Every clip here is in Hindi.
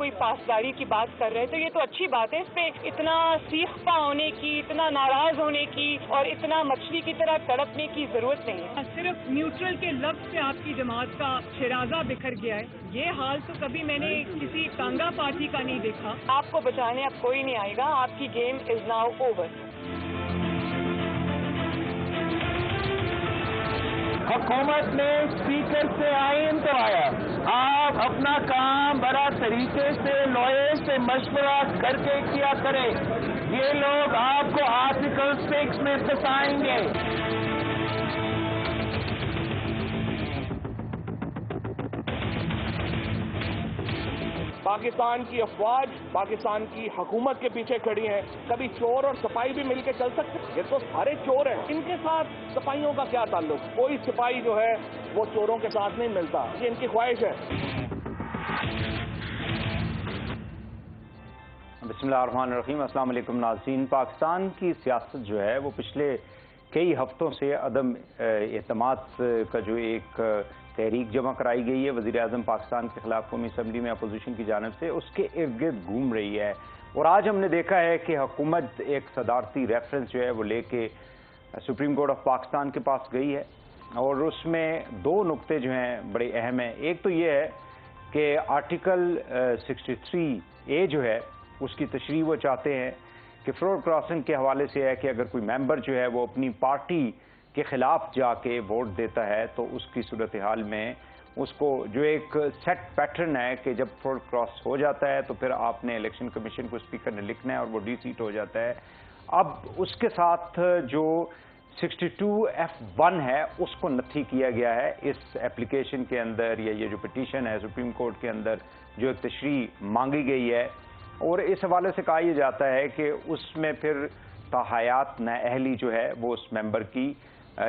कोई पासदारी की बात कर रहे हैं, तो ये तो अच्छी बात है। इस पे इतना सीखपा होने की, इतना नाराज होने की और इतना मछली की तरह तड़पने की जरूरत नहीं है। सिर्फ न्यूट्रल के लफ्ज से आपकी जमात का शिराजा बिखर गया है। ये हाल तो कभी मैंने किसी कांगा पार्टी का नहीं देखा। आपको बचाने अब कोई नहीं आएगा। आपकी गेम इज नाउ ओवर। हुकूमत ने स्पीकर से आइन करवाया। आप अपना काम बड़ा तरीके से लॉयर से मशवरा करके किया करें। ये लोग आपको आर्टिकल 6 में फंसाएंगे। पाकिस्तान की अफवाज पाकिस्तान की हुकूमत के पीछे खड़ी है। कभी चोर और सिपाही भी मिलकर चल सकते हैं? ये तो सारे चोर हैं। इनके साथ सिपाहियों का क्या ताल्लुक? कोई सिपाही जो है वो चोरों के साथ नहीं मिलता। ये इनकी ख्वाहिश है। बिस्मिल्लाहिर्रहमानिर्रहीम। अस्सलाम वालेकुम नाज़रीन। पाकिस्तान की सियासत जो है वो पिछले कई हफ्तों से अदम एतमाद का जो एक तहरीक जमा कराई गई है वज़ीर आज़म पाकिस्तान के खिलाफ कौमी असम्बली में अपोजिशन की जानिब से, उसके इर्द गिर्द घूम रही है। और आज हमने देखा है कि हुकूमत एक सदारती रेफरेंस जो है वो लेके सुप्रीम कोर्ट ऑफ पाकिस्तान के पास गई है और उसमें दो नुक्ते जो हैं बड़े अहम हैं। एक तो ये है कि आर्टिकल 63A जो है उसकी तशरीह वो चाहते हैं कि फ्रॉड क्रॉसिंग के हवाले से है कि अगर कोई मेंबर जो है वो अपनी पार्टी के खिलाफ जाके वोट देता है तो उसकी सूरत हाल में उसको जो एक सेट पैटर्न है कि जब फ्रॉड क्रॉस हो जाता है तो फिर आपने इलेक्शन कमीशन को स्पीकर ने लिखना है और वो डी-सीट हो जाता है। अब उसके साथ जो 62F1 है उसको नथी किया गया है इस एप्लीकेशन के अंदर, या ये जो पिटीशन है सुप्रीम कोर्ट के अंदर जो एक तशरीह मांगी गई है। और इस हवाले से कहा यह जाता है कि उसमें फिर ताहयात नाअहली जो है वो उस मेंबर की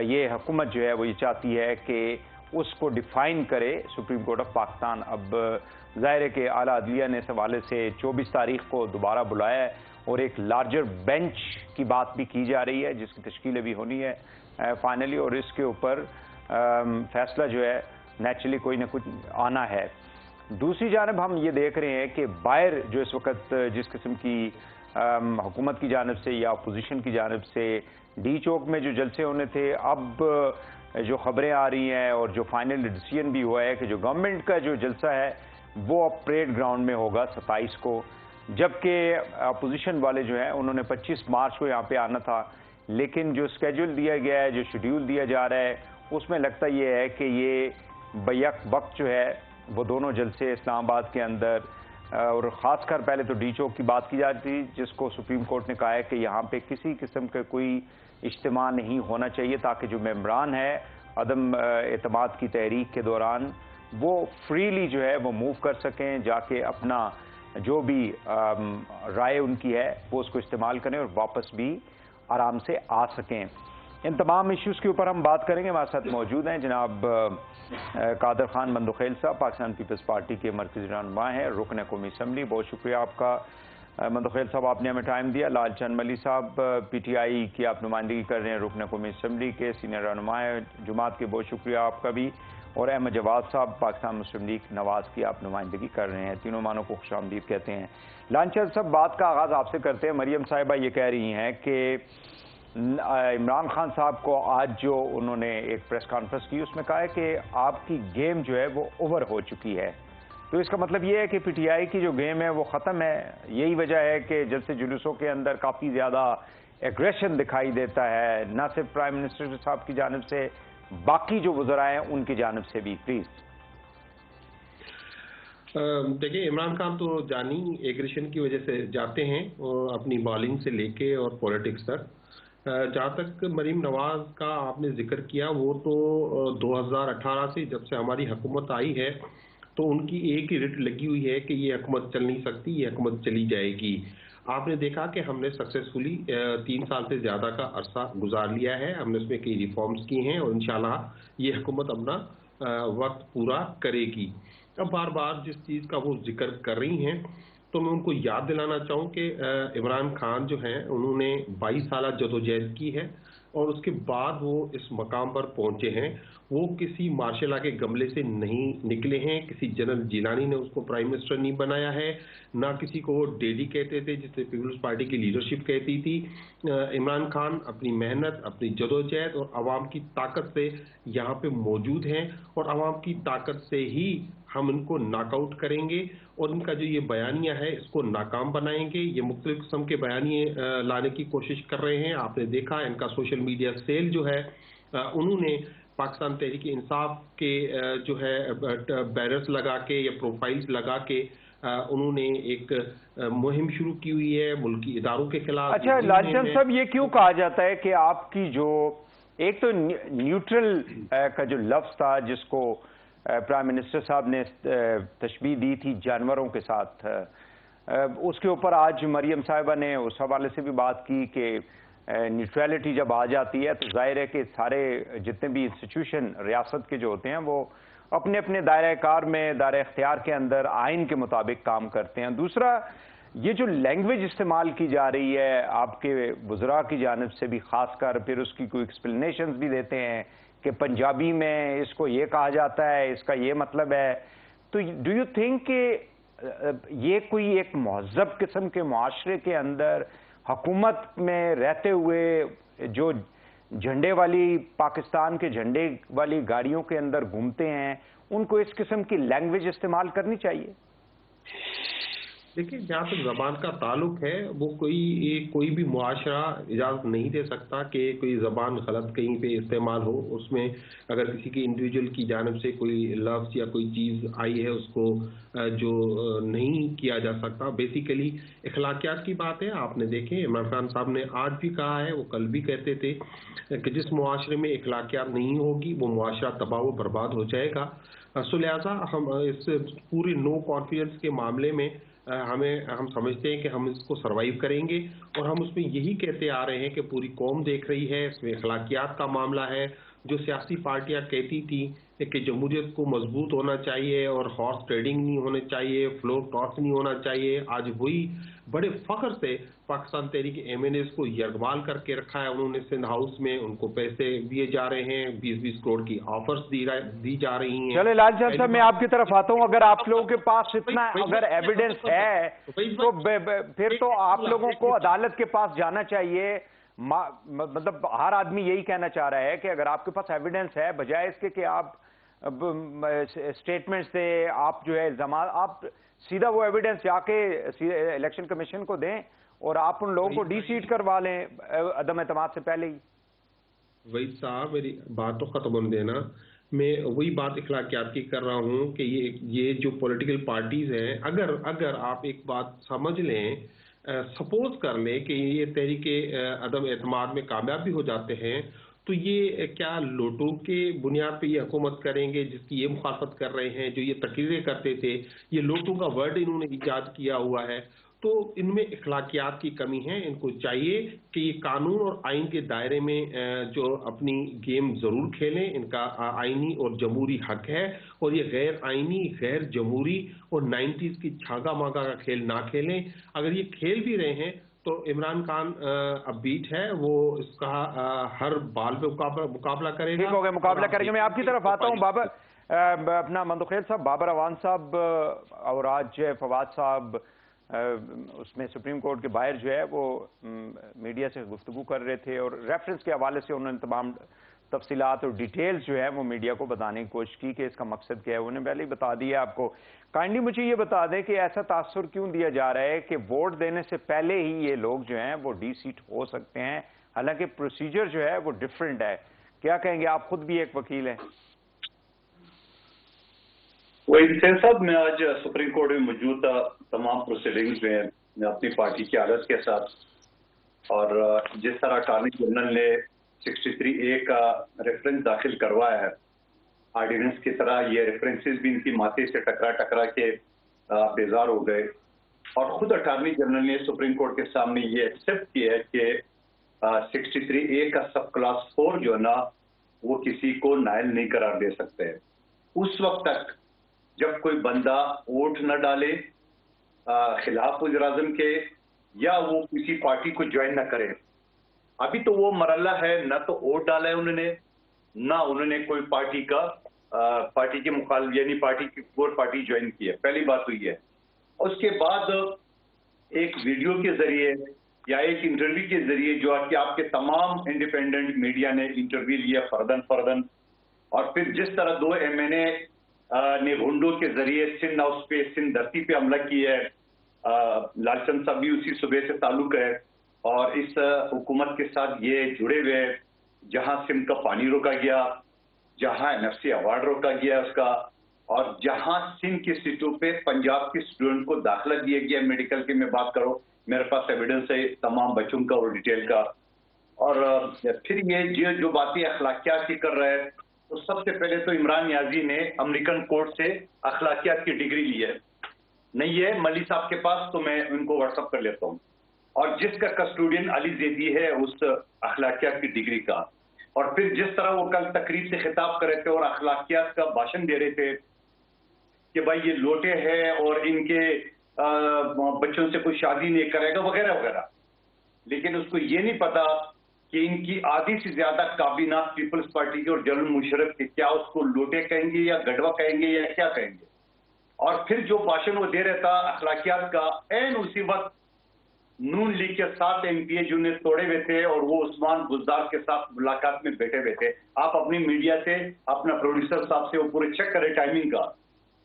ये हुकूमत जो है वो ये चाहती है कि उसको डिफाइन करे सुप्रीम कोर्ट ऑफ पाकिस्तान। अब ज़ाहिर है कि आला अदलिया ने इस हवाले से 24 तारीख को दोबारा बुलाया है और एक लार्जर बेंच की बात भी की जा रही है जिसकी तश्कील भी होनी है फाइनली, और इसके ऊपर फैसला जो है नेचुरली कोई ना कुछ आना है। दूसरी जानब हम ये देख रहे हैं कि बाहर जो इस वक्त जिस किस्म की हुकूमत की जानिब से या अपोजिशन की जानिब से डी चौक में जो जलसे होने थे, अब जो खबरें आ रही हैं और जो फाइनल डिसीजन भी हुआ है कि जो गवर्नमेंट का जो जलसा है वो अब परेड ग्राउंड में होगा 27 को, जबकि अपोजिशन वाले जो हैं उन्होंने 25 मार्च को यहाँ पे आना था। लेकिन जो स्केड्यूल दिया गया है, जो शेड्यूल दिया जा रहा है, उसमें लगता ये है कि ये बैक वक्त जो है वो दोनों जलसे इस्लामाबाद के अंदर, और ख़ासकर पहले तो डी चौक की बात की जाती थी जिसको सुप्रीम कोर्ट ने कहा है कि यहाँ पे किसी किस्म का कोई इज्तिमा नहीं होना चाहिए ताकि जो मेंबरान है अदम एतमाद की तहरीक के दौरान वो फ्रीली जो है वो मूव कर सकें, जाके अपना जो भी राय उनकी है वो उसको इस्तेमाल करें और वापस भी आराम से आ सकें। इन तमाम इश्यूज़ के ऊपर हम बात करेंगे। हमारे साथ मौजूद हैं जनाब कादर खान मंदुखेल साहब, पाकिस्तान पीपल्स पार्टी के मरकज़ी रहनुमा हैं, रुकन कौमी असम्बली। बहुत शुक्रिया आपका मंदुखेल साहब, आपने हमें टाइम दिया। लालचंद मली साहब PTI की आप नुमाइंदगी कर रहे हैं, रुकन कौमी असम्बली के सीनियर रहनुमा हैं जुमात के, बहुत शुक्रिया आपका भी। और अहमद जवाद साहब पाकिस्तान मुस्लिम लीग नवाज़ की आप नुमाइंदगी कर रहे हैं। तीनों मानों को खुशामदीद कहते हैं। लालचंद साहब, बात का आगाज़ आपसे करते हैं। मरियम साहिबा ये कह रही हैं कि इमरान खान साहब को आज जो उन्होंने एक प्रेस कॉन्फ्रेंस की उसमें कहा है कि आपकी गेम जो है वो ओवर हो चुकी है। तो इसका मतलब ये है कि PTI की जो गेम है वो ख़त्म है। यही वजह है कि जलसे जुलूसों के अंदर काफ़ी ज़्यादा एग्रेशन दिखाई देता है, ना सिर्फ प्राइम मिनिस्टर साहब की जानिब से, बाकी जो वज़रा हैं उनकी जानिब से भी। प्लीज़ देखिए, इमरान खान तो जानी एग्रेशन की वजह से जाते हैं अपनी बॉलिंग से लेके और पॉलिटिक्स तक। जहाँ तक मरीम नवाज का आपने जिक्र किया, वो तो 2018 से जब से हमारी हुकूमत आई है तो उनकी एक ही रिट लगी हुई है कि ये हुकूमत चल नहीं सकती, ये हुकूमत चली जाएगी। आपने देखा कि हमने सक्सेसफुली 3 साल से ज़्यादा का अरसा गुजार लिया है, हमने उसमें कई रिफॉर्म्स की हैं और इंशाल्लाह ये हुकूमत अपना वक्त पूरा करेगी। अब बार बार जिस चीज़ का वो जिक्र कर रही हैं तो मैं उनको याद दिलाना चाहूँ कि इमरान खान जो हैं उन्होंने 22 साल जदोजहद की है और उसके बाद वो इस मकाम पर पहुंचे हैं। वो किसी मार्शल लॉ के गमले से नहीं निकले हैं, किसी जनरल जिलानी ने उसको प्राइम मिनिस्टर नहीं बनाया है, ना किसी को वो डेडी कहते थे जिसे पीपल्स पार्टी की लीडरशिप कहती थी। इमरान खान अपनी मेहनत, अपनी जदोजहद और आवाम की ताकत से यहाँ पे मौजूद हैं और आवाम की ताकत से ही हम इनको नॉकआउट करेंगे और इनका जो ये बयानिया है इसको नाकाम बनाएंगे। ये मुख्तलिफ किस्म के बयानिए लाने की कोशिश कर रहे हैं। आपने देखा इनका सोशल मीडिया सेल जो है उन्होंने पाकिस्तान तहरीक इंसाफ के जो है बैनर्स लगा के या प्रोफाइल्स लगा के उन्होंने एक मुहिम शुरू की हुई है मुल्की इदारों के खिलाफ। अच्छा लालचंद साहब, ये क्यों कहा जाता है कि आपकी जो एक तो न्यूट्रल का जो लफ्ज था जिसको प्राइम मिनिस्टर साहब ने तशबीह दी थी जानवरों के साथ, उसके ऊपर आज मरियम साहिबा ने उस हवाले से भी बात की कि न्यूट्रलिटी जब आ जाती है तो जाहिर है कि सारे जितने भी इंस्टीट्यूशन रियासत के जो होते हैं वो अपने अपने दायरा कार में, दायरा इख्तियार के अंदर आइन के मुताबिक काम करते हैं। दूसरा, ये जो लैंग्वेज इस्तेमाल की जा रही है आपके वज़रा की जानिब से भी, खासकर फिर उसकी कोई एक्सप्लेनेशंस भी देते हैं कि पंजाबी में इसको ये कहा जाता है, इसका ये मतलब है, तो डू यू थिंक कि ये कोई एक महज़ब किस्म के मुआशरे के अंदर हुकूमत में रहते हुए जो झंडे वाली, पाकिस्तान के झंडे वाली गाड़ियों के अंदर घूमते हैं, उनको इस किस्म की लैंग्वेज इस्तेमाल करनी चाहिए? देखिए, जहाँ तक ज़बान का ताल्लुक है वो कोई भी मुआशरा इजाज़त नहीं दे सकता कि कोई ज़बान गलत कहीं पे इस्तेमाल हो। उसमें अगर किसी की इंडिविजुअल की जानिब से कोई लफ्ज़ या कोई चीज़ आई है उसको जो नहीं किया जा सकता। बेसिकली अखलाकियात की बात है। आपने देखे इमरान खान साहब ने आज भी कहा है, वो कल भी कहते थे कि जिस मुआशरे में अखलाकियात नहीं होगी वो मुआशरा तबाह व बर्बाद हो जाएगा। सो लिहाजा हम इस पूरे नो कॉन्फिडेंस के मामले में हम समझते हैं कि हम इसको सरवाइव करेंगे और हम उसमें यही कहते आ रहे हैं कि पूरी कौम देख रही है, इसमें अखलाकियात का मामला है। जो सियासी पार्टियां कहती थी कि जमहूरियत को मजबूत होना चाहिए और हॉर्स ट्रेडिंग नहीं होने चाहिए, फ्लोर टॉस नहीं होना चाहिए, आज वही बड़े फख्र से पाकिस्तान तहरीक MNAs को यरगमाल करके रखा है। उन्होंने सिंध हाउस में उनको पैसे दिए जा रहे हैं, 20-20 करोड़ की ऑफर्स दी जा रही हैं। चले लालचंद साहब, मैं आपकी तरफ आता हूं। अगर आप लोगों के पास इतना अगर एविडेंस है तो फिर तो आप लोगों को अदालत के पास जाना चाहिए। मतलब हर आदमी यही कहना चाह रहा है कि अगर आपके पास एविडेंस है, बजाय इसके कि आप स्टेटमेंट से आप जो है इल्जाम, आप सीधा वो एविडेंस जाके इलेक्शन कमीशन को दें और आप उन लोगों को डी-सीट करवा लें अदम एतमाद से पहले ही। वही साहब, मेरी बात तो खत्म होने देना। मैं वही बात इखलाकियात की कर रहा हूँ कि ये जो पॉलिटिकल पार्टीज हैं, अगर आप एक बात समझ लें, सपोज कर लें कि ये तहरीके अदम एतमाद में कामयाब भी हो जाते हैं, तो ये क्या लोटों के बुनियाद पे ये हुकूमत करेंगे जिसकी ये मुखालफत कर रहे हैं, जो ये तकरीरें करते थे, ये लोटों का वर्ड इन्होंने ईजाद किया हुआ है। तो इनमें इखलाकियात की कमी है। इनको चाहिए कि ये कानून और आइन के दायरे में जो अपनी गेम जरूर खेलें। इनका आइनी और जमहूरी हक है और ये गैर आइनी, गैर जमहूरी और 90s की छागा मागा का खेल ना खेलें। अगर ये खेल भी रहे हैं तो इमरान खान अपबीट है, वो इसका हर बाल पे मुकाबला करेगा। ठीक हो गया, मुकाबला करेंगे। मैं आपकी तरफ आता हूँ बाबर, अपना मंदुखेल साहब, बाबर अवान साहब और आज फवाद साहब उसमें सुप्रीम कोर्ट के बाहर जो है वो मीडिया से गुफ्तगू कर रहे थे और रेफरेंस के हवाले से उन्होंने तमाम तफसीलात और डिटेल्स जो है वो मीडिया को बताने की कोशिश की कि इसका मकसद क्या है। उन्होंने पहले ही बता दिया आपको। काइंडली मुझे ये बता दें कि ऐसा तासुर क्यों दिया जा रहा है कि वोट देने से पहले ही ये लोग जो हैं वो डी-सीट हो सकते हैं, हालांकि प्रोसीजर जो है वो डिफरेंट है। क्या कहेंगे आप? खुद भी एक वकील हैं। वही साहब, मैं आज सुप्रीम कोर्ट में मौजूद था तमाम प्रोसीडिंग्स में, मैं अपनी पार्टी की आदत के साथ, और जिस तरह अटॉर्नी जनरल ने 63A का रेफरेंस दाखिल करवाया है ऑर्डिनेंस की तरह, ये रेफरेंसेस भी इनकी माथे से टकरा के बेजार हो गए। और खुद अटॉर्नी जनरल ने सुप्रीम कोर्ट के सामने ये एक्सेप्ट किया है कि 63A का सब क्लास 4 जो है ना वो किसी को नायल नहीं करार दे सकते। उस वक्त तक जब कोई बंदा वोट न डाले, खिलाफ वज़ीर-ए-आज़म के, या वो किसी पार्टी को ज्वाइन न करें। अभी तो वो मरहला है, न तो वोट डाला है उन्होंने, ना उन्होंने कोई पार्टी के मुखालिफ यानी पार्टी की कोई पार्टी ज्वाइन की है। पहली बात तो ये है। उसके बाद एक वीडियो के जरिए या एक इंटरव्यू के जरिए जो कि आपके तमाम इंडिपेंडेंट मीडिया ने इंटरव्यू लिया फर्दन, और फिर जिस तरह 2 MNA ने गुंडों के जरिए सिंध हाउस पे, सिंध धरती पे हमला किया है, लालचंद साहब भी उसी सूबे से ताल्लुक है और इस हुकूमत के साथ ये जुड़े हुए हैं। जहां सिंध का पानी रोका गया, जहां NFC अवार्ड रोका गया उसका, और जहां सिंध की सीटों पे पंजाब के स्टूडेंट को दाखिला दिया गया मेडिकल के, मैं बात करूं, मेरे पास एविडेंस है तमाम बच्चों का और डिटेल का। और फिर ये जो बातें अखलाकियात की कर रहे हैं, तो सबसे पहले तो इमरान नियाजी ने अमेरिकन कोर्ट से अखलाकियात की डिग्री ली है, नहीं है मली साहब के पास, तो मैं उनको व्हाट्सअप कर लेता हूँ। और जिसका कस्टोडियन अली जैदी है उस अखलाकियात की डिग्री का। और फिर जिस तरह वो कल तकरीर से खिताब कर रहे थे और अखलाकियात का भाषण दे रहे थे कि भाई ये लोटे हैं और इनके बच्चों से कोई शादी नहीं करेगा वगैरह वगैरह, लेकिन उसको ये नहीं पता कि इनकी आधी से ज्यादा काबीना पीपल्स पार्टी के और जनरल मुशर्रफ के, क्या उसको लोटे कहेंगे या गढ़वा कहेंगे या क्या कहेंगे। और फिर जो भाषण वो दे रहा था अखलाकियात का, एन उसी वक्त नून लीग के 7 MPA जिन्हें तोड़े हुए थे और वो उस्मान बुज़दार के साथ मुलाकात में बैठे हुए थे। आप अपनी मीडिया से, अपना प्रोड्यूसर साहब से वो पूरे चेक करें टाइमिंग का।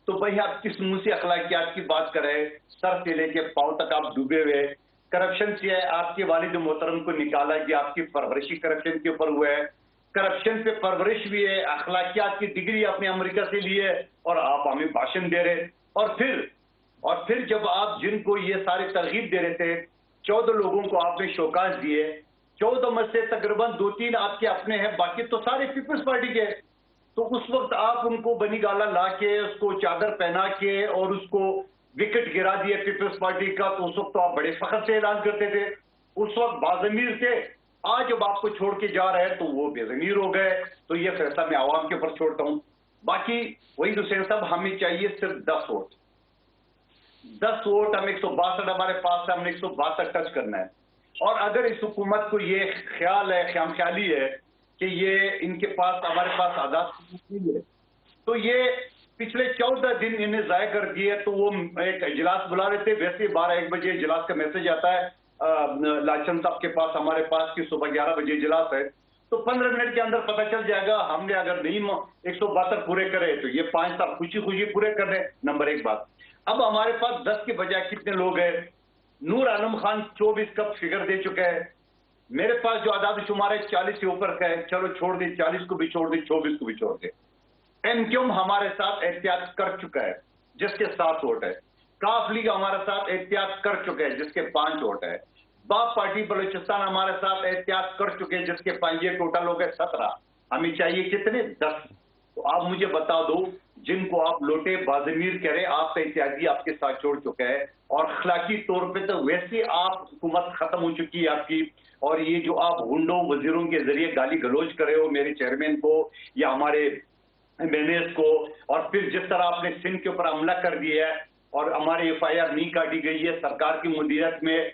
तो भाई आप किस मुंह से अखलाकियात की बात कर रहे हैं? सर से लेके पांव तक आप डूबे हुए। करप्शन से है, आपके वालिद मोहतरम को निकाला कि आपकी परवरिशी करप्शन के ऊपर हुआ है, करप्शन पे परवरिश भी है, अखलाकियात की डिग्री आपने अमेरिका से ली है और आप हमें भाषण दे रहे। और फिर जब आप जिनको ये सारे तरगीब दे रहे थे, 14 लोगों को आपने शोकाज दिए, 14 में से तकरीबन 2-3 आपके अपने हैं, बाकी तो सारे पीपल्स पार्टी के। तो उस वक्त आप उनको बनी गाला ला के, उसको चादर पहना के और उसको विकेट गिरा दिए पीपल्स पार्टी का, तो उस वक्त तो आप बड़े फख्र से ऐलान करते थे, उस वक्त बाज़मीर थे। आज जब आपको छोड़ के जा रहे हैं तो वो बेज़मीर हो गए। तो ये फैसला मैं आवाम के ऊपर छोड़ता हूं। बाकी वही हुसैन साहब, हमें चाहिए सिर्फ 10 वोट। 10 वोट, हम 162 हमारे पास है, हमने 162 टच करना है। और अगर इस हुकूमत को ये ख्याल है, ख्याली है कि ये इनके पास, हमारे पास आजाद है, तो ये पिछले 14 दिन इन्हें जाया कर दिए। तो वो एक इजलास बुला रहे थे, वैसे 12-1 बजे इजलास का मैसेज आता है लालचंद साहब के पास, हमारे पास की सुबह 11 बजे इजलास है। तो 15 मिनट के अंदर पता चल जाएगा। हमने अगर नहीं 172 पूरे करे तो ये 5 साल खुशी पूरे कर रहे। नंबर 1 बात। अब हमारे पास 10 के बजाय कितने लोग हैं? नूर आलम खान 24 का फिगर दे चुका है। मेरे पास जो आदाद शुमार है 40 से ऊपर का है। चलो छोड़ दे, 40 को भी छोड़ दे, 24 को भी छोड़ दे। एमक्यूएम हमारे साथ एहतियात कर चुका है जिसके 7 वोट है। काफ लीग हमारे साथ एहतियात कर चुके हैं जिसके 5 वोट है। बाप पार्टी बलूचिस्तान हमारे साथ एहतियात कर चुके हैं जिसके 5, ये टोटल हो गए 17। हमें चाहिए कितने? 10। तो आप मुझे बता दो, जिनको आप लोटे बाज़मीर कह रहे, आपका इत्यादि आपके साथ छोड़ चुका है और अखलाकी तौर पे तो वैसे आप हुकूमत खत्म हो चुकी है आपकी। और ये जो आप गुंडों वजीरों के जरिए गाली गलौज कर रहे हो मेरे चेयरमैन को या हमारे MNAs को, और फिर जिस तरह आपने सिंध के ऊपर हमला कर दिया है और हमारी FIR नहीं काटी गई है, सरकार की मुदीरियत में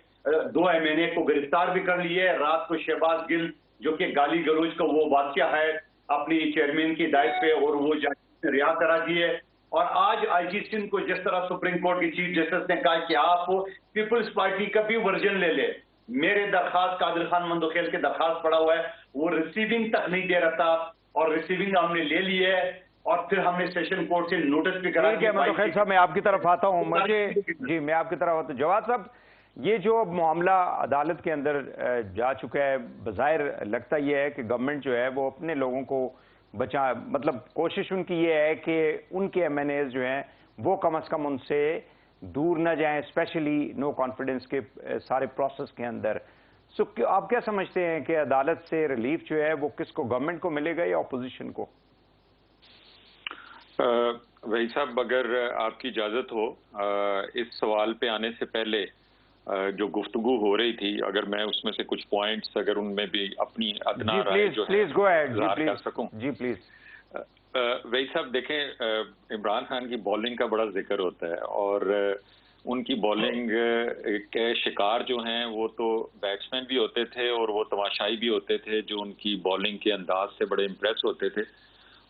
2 MNA को गिरफ्तार भी कर लिए। रात को शहबाज गिल जो कि गाली गलौज का वो बादशाह है अपनी चेयरमैन की हिदायत पे, और वो जज रिहा करा दिए। और आज IG सिंध को जिस तरह सुप्रीम कोर्ट की चीफ जस्टिस ने कहा कि आप पीपल्स पार्टी का भी वर्जन ले ले, मेरे दरखास्त कादिर खान मंदोखेल के दरखास्त पड़ा हुआ है, वो रिसीविंग तक नहीं दे रहा था और रिसीविंग हमने ले ली है। और फिर हमने सेशन कोर्ट से नोटिस भी करा दिया। मंदोखेल साहब, मैं आपकी तरफ आता हूं। मैं आपकी तरफ आता हूं। जवाद साहब, ये जो मामला अदालत के अंदर जा चुका है, बज़ाहिर लगता यह है कि गवर्नमेंट जो है वो अपने लोगों को बचा, मतलब कोशिश उनकी ये है कि उनके MNAs जो हैं वो कम से कम उनसे दूर न जाएं, स्पेशली नो कॉन्फिडेंस के सारे प्रोसेस के अंदर। सो आप क्या समझते हैं कि अदालत से रिलीफ जो है वो किसको, गवर्नमेंट को मिलेगा या अपोजिशन को? भाई साहब, अगर आपकी इजाजत हो, इस सवाल पे आने से पहले जो गुफ्तगू हो रही थी, अगर मैं उसमें से कुछ पॉइंट्स, अगर उनमें भी अपनी अदना राय जो है ज़ाहिर कर सकूं। जी प्लीज। वही साहब देखें, इमरान खान की बॉलिंग का बड़ा जिक्र होता है और उनकी बॉलिंग के शिकार जो हैं वो तो बैट्समैन भी होते थे और वो तमाशाई भी होते थे, जो उनकी बॉलिंग के अंदाज से बड़े इम्प्रेस होते थे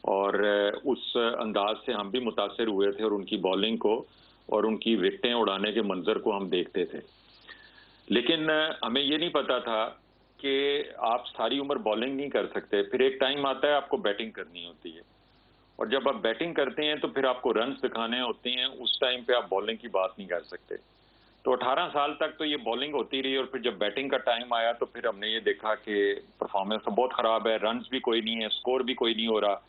और उस अंदाज से हम भी मुतासिर हुए थे और उनकी बॉलिंग को और उनकी विकेटें उड़ाने के मंजर को हम देखते थे। लेकिन हमें ये नहीं पता था कि आप सारी उम्र बॉलिंग नहीं कर सकते, फिर एक टाइम आता है आपको बैटिंग करनी होती है और जब आप बैटिंग करते हैं तो फिर आपको रन्स दिखाने होते हैं, उस टाइम पे आप बॉलिंग की बात नहीं कर सकते। तो 18 साल तक तो ये बॉलिंग होती रही और फिर जब बैटिंग का टाइम आया तो फिर हमने ये देखा कि परफॉर्मेंस तो बहुत ख़राब है, रन्स भी कोई नहीं है, स्कोर भी कोई नहीं हो रहा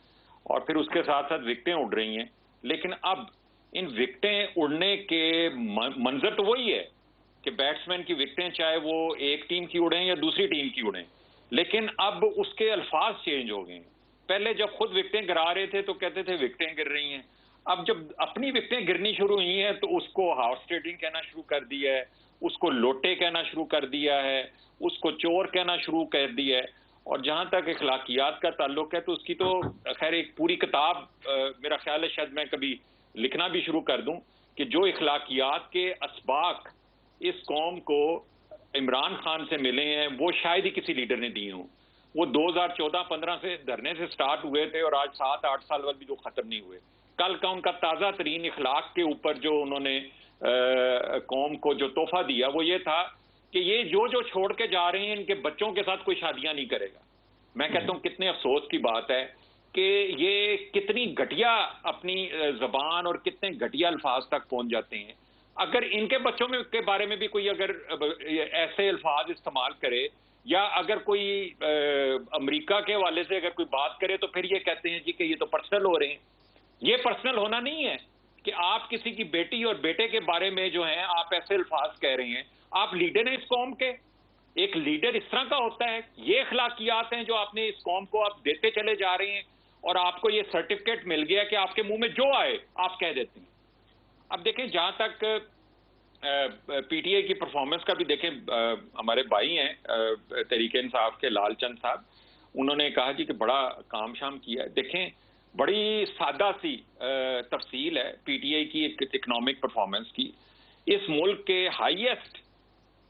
और फिर उसके साथ साथ विकेटें उड़ रही हैं। लेकिन अब इन विकेटें उड़ने के मंजर तो वही है कि बैट्समैन की विकेटें चाहे वो एक टीम की उड़ें या दूसरी टीम की उड़ें, लेकिन अब उसके अल्फाज चेंज हो गए हैं। पहले जब खुद विकेटें गिरा रहे थे तो कहते थे विकेटें गिर रही हैं, अब जब अपनी विकेटें गिरनी शुरू हुई हैं तो उसको हॉर्स ट्रेडिंग कहना शुरू कर दिया है, उसको लोटे कहना शुरू कर दिया है, उसको चोर कहना शुरू कर दिया है। और जहां तक इखलाकियात का ताल्लुक है तो उसकी तो खैर एक पूरी किताब मेरा ख्याल है शायद मैं कभी लिखना भी शुरू कर दूं कि जो इखलाकियात के असबाक इस कौम को इमरान खान से मिले हैं वो शायद ही किसी लीडर ने दिए हों। वो 2014-15 से धरने से स्टार्ट हुए थे और आज 7-8 साल बाद भी जो खत्म नहीं हुए। कल का उनका ताज़ा तरीन इखलाक के ऊपर जो उन्होंने कौम को जो तोहफा दिया वो ये था कि ये जो छोड़ के जा रहे हैं इनके बच्चों के साथ कोई शादियां नहीं करेगा। मैं कहता हूँ कितने अफसोस की बात है कि ये कितनी घटिया अपनी जबान और कितने घटिया अल्फाज तक पहुंच जाते हैं। अगर इनके बच्चों में के बारे में भी कोई अगर ऐसे अल्फाज इस्तेमाल करे या अगर कोई अमेरिका के हवाले से अगर कोई बात करे तो फिर ये कहते हैं जी कि ये तो पर्सनल हो रहे हैं। ये पर्सनल होना नहीं है कि आप किसी की बेटी और बेटे के बारे में जो है आप ऐसे अल्फाज कह रहे हैं। आप लीडर हैं इस कौम के, एक लीडर इस तरह का होता है। ये अखलाकियात हैं जो आपने इस कौम को आप देते चले जा रहे हैं और आपको ये सर्टिफिकेट मिल गया कि आपके मुंह में जो आए आप कह देते हैं। अब देखें जहां तक पीटीआई की परफॉर्मेंस का भी देखें, हमारे भाई हैं तहरीक इंसाफ के लालचंद साहब, उन्होंने कहा जी कि बड़ा काम शाम किया है। देखें बड़ी सादा सी तफसील है पीटीआई की इकोनॉमिक परफॉर्मेंस की। इस मुल्क के हाईएस्ट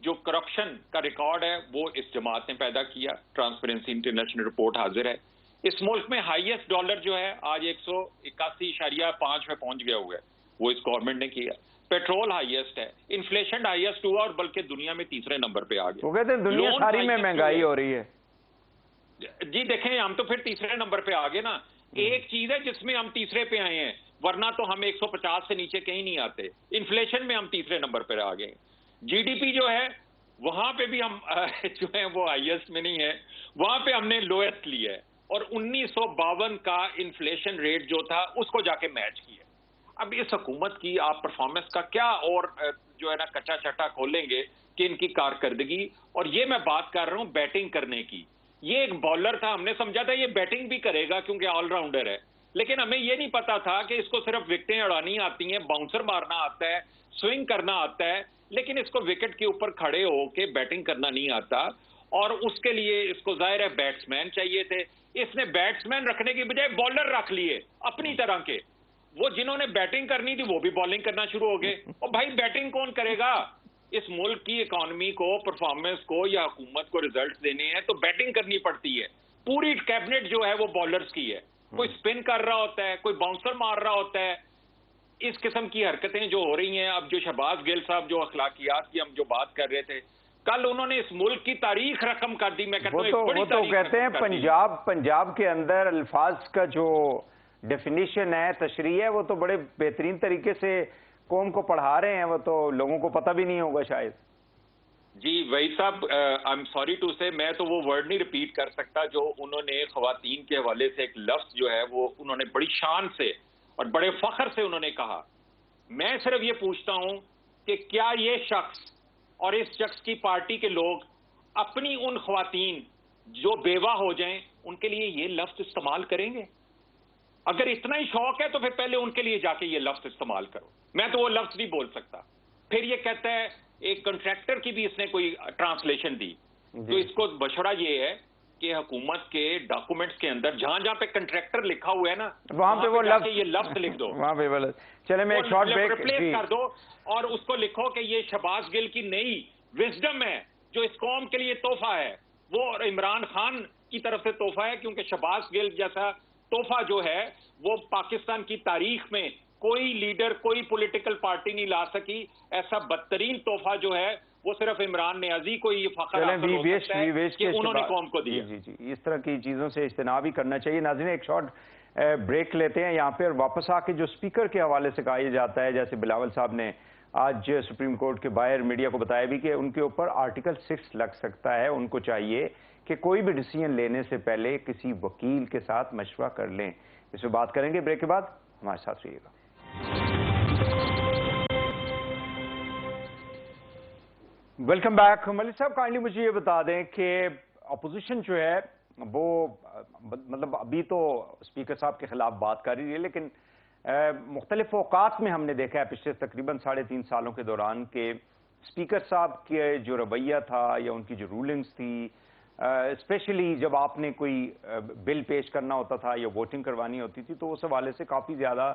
जो करप्शन का रिकॉर्ड है वो इस जमात ने पैदा किया। ट्रांसपेरेंसी इंटरनेशनल रिपोर्ट हाजिर है। इस मुल्क में हाईएस्ट डॉलर जो है आज 181.5 में पहुंच गया हुआ है, वो इस गवर्नमेंट ने किया। पेट्रोल हाईएस्ट है, इन्फ्लेशन हाईएस्ट हुआ और बल्कि दुनिया में तीसरे नंबर पे आ गया। वो कहते हैं दुनिया सारी में महंगाई हो रही है। जी देखें हम तो फिर तीसरे नंबर पे आ गए ना। एक चीज है जिसमें हम तीसरे पे आए हैं, वरना तो हम 150 से नीचे कहीं नहीं आते। इन्फ्लेशन में हम तीसरे नंबर पर आ गए। जीडीपी जो है वहां पे भी हम जो है वो हाईएस्ट में नहीं है, वहां पे हमने लोएस्ट लिया है और 1952 का इन्फ्लेशन रेट जो था उसको जाके मैच किया। अब इस हुकूमत की आप परफॉर्मेंस का क्या और जो है ना कच्चा चट्टा खोलेंगे कि इनकी कारकर्दगी। और ये मैं बात कर रहा हूं बैटिंग करने की। ये एक बॉलर था, हमने समझा था ये बैटिंग भी करेगा क्योंकि ऑलराउंडर है, लेकिन हमें ये नहीं पता था कि इसको सिर्फ विकेटें उड़ानी आती हैं, बाउंसर मारना आता है, स्विंग करना आता है, लेकिन इसको विकेट के ऊपर खड़े होके बैटिंग करना नहीं आता। और उसके लिए इसको जाहिर है बैट्समैन चाहिए थे। इसने बैट्समैन रखने की बजाय बॉलर रख लिए अपनी तरह के। वो जिन्होंने बैटिंग करनी थी वो भी बॉलिंग करना शुरू हो गए। और भाई बैटिंग कौन करेगा? इस मुल्क की इकोनॉमी को, परफॉर्मेंस को या हुकूमत को रिजल्ट देने हैं तो बैटिंग करनी पड़ती है। पूरी कैबिनेट जो है वो बॉलर्स की है। कोई स्पिन कर रहा होता है, कोई बाउंसर मार रहा होता है। इस किस्म की हरकतें जो हो रही हैं, अब जो शहबाज गिल साहब जो अखलाकियात की हम जो बात कर रहे थे, कल उन्होंने इस मुल्क की तारीख रकम कर दी। मैं कहता हूं वो तो कहते हैं पंजाब के अंदर अल्फाज का जो डेफिनेशन है, तशरीह है, वो तो बड़े बेहतरीन तरीके से कौम को पढ़ा रहे हैं। वो तो लोगों को पता भी नहीं होगा शायद। जी वही साहब, आई एम सॉरी टू से मैं तो वो वर्ड नहीं रिपीट कर सकता जो उन्होंने खवातीन के हवाले से एक लफ्ज जो है वो उन्होंने बड़ी शान से और बड़े फख्र से उन्होंने कहा। मैं सिर्फ ये पूछता हूं कि क्या ये शख्स और इस शख्स की पार्टी के लोग अपनी उन खवातीन जो बेवा हो जाएं उनके लिए ये लफ्ज इस्तेमाल करेंगे? अगर इतना ही शौक है तो फिर पहले उनके लिए जाके ये लफ्ज इस्तेमाल करो। मैं तो वो लफ्ज नहीं बोल सकता। फिर ये कहता है एक कॉन्ट्रैक्टर की भी इसने कोई ट्रांसलेशन दी। तो इसको मशवरा ये है के हुकूमत के डॉक्यूमेंट्स के अंदर जहां पे कंट्रैक्टर लिखा हुआ है ना, वहां पे वो लफ्ज, ये लफ्ज लिख दो, वहां पे वो, चले मैं एक शॉर्ट ब्रेक रिप्लेस कर दो और उसको लिखो कि ये शहबाज गिल की नई विजडम है जो इस कौम के लिए तोहफा है, वो इमरान खान की तरफ से तोहफा है, क्योंकि शहबाज गिल जैसा तोहफा जो है वो पाकिस्तान की तारीख में कोई लीडर, कोई पॉलिटिकल पार्टी नहीं ला सकी। ऐसा बदतरीन तोहफा जो है वो सिर्फ इमरान नियाजी को ये फख्र हासिल हो सकता है कि उन्होंने कौम को दिया। जी जी, इस तरह की चीजों से इज्तनाब ही करना चाहिए। नाज़रीन, एक शॉर्ट ब्रेक लेते हैं यहाँ पे, और वापस आके जो स्पीकर के हवाले से कहा जाता है, जैसे बिलावल साहब ने आज सुप्रीम कोर्ट के बाहर मीडिया को बताया भी कि उनके ऊपर आर्टिकल 6 लग सकता है। उनको चाहिए कि कोई भी डिसीजन लेने से पहले किसी वकील के साथ मशवरा कर लें। इस पर बात करेंगे ब्रेक के बाद, हमारे साथ रहिएगा। Welcome back. मलिक साहब, काइंडली मुझे ये बता दें कि अपोजिशन जो है वो मतलब अभी तो स्पीकर साहब के खिलाफ बात कर रही है, लेकिन मुख्तलिफ औकात में हमने देखा है पिछले तकरीबन 3.5 सालों के दौरान के स्पीकर साहब के जो रवैया था या उनकी जो रूलिंग्स थी, स्पेशली जब आपने कोई बिल पेश करना होता था या वोटिंग करवानी होती थी, तो उस हवाले से काफ़ी ज़्यादा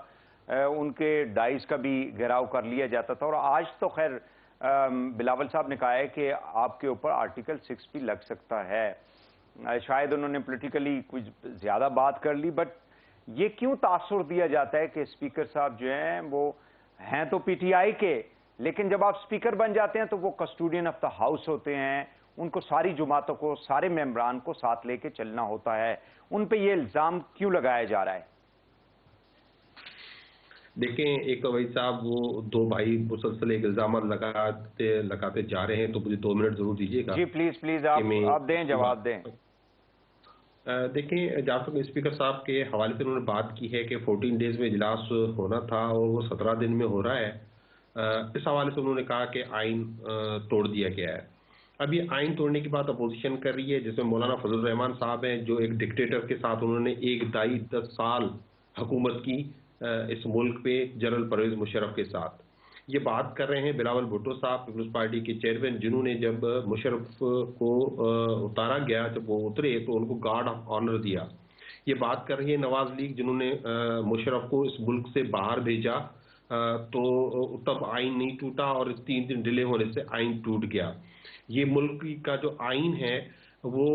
उनके डाइस का भी घेराव कर लिया जाता था। और आज तो खैर बिलावल साहब ने कहा है कि आपके ऊपर आर्टिकल 6 भी लग सकता है। शायद उन्होंने पॉलिटिकली कुछ ज़्यादा बात कर ली, बट ये क्यों तासुर दिया जाता है कि स्पीकर साहब जो हैं वो हैं तो पीटीआई के, लेकिन जब आप स्पीकर बन जाते हैं तो वो कस्टोडियन ऑफ द हाउस होते हैं, उनको सारी जुमातों को, सारे मेंबरान को साथ लेके चलना होता है। उन पे ये इल्ज़ाम क्यों लगाया जा रहा है? देखें, एक तो भाई साहब वो दो भाई मुसलसल एक इल्जाम लगाते जा रहे हैं, तो मुझे 2 मिनट जरूर दीजिएगा। जी प्लीज प्लीज, आप दें, जवाब दें। देखें, जहाँ तक स्पीकर साहब के हवाले से उन्होंने बात की है कि 14 डेज में इजलास होना था और वो 17 दिन में हो रहा है। इस हवाले से उन्होंने कहा कि आइन तोड़ दिया गया है। अब ये आइन तोड़ने की बात अपोजिशन कर रही है, जिसमें मौलाना फजल रहमान साहब हैं, जो एक डिक्टेटर के साथ उन्होंने एक दाई 10 साल हुकूमत की इस मुल्क पे जनरल परवेज मुशर्रफ के साथ। ये बात कर रहे हैं बिलावल भुट्टो साहब, पीपल्स पार्टी के चेयरमैन, जिन्होंने जब मुशर्रफ को उतारा गया, जब वो उतरे तो उनको गार्ड ऑफ ऑनर दिया। ये बात कर रही है नवाज लीग, जिन्होंने मुशर्रफ को इस मुल्क से बाहर भेजा, तो तब आइन नहीं टूटा और 3 दिन डिले होने से आइन टूट गया। ये मुल्क का जो आइन है वो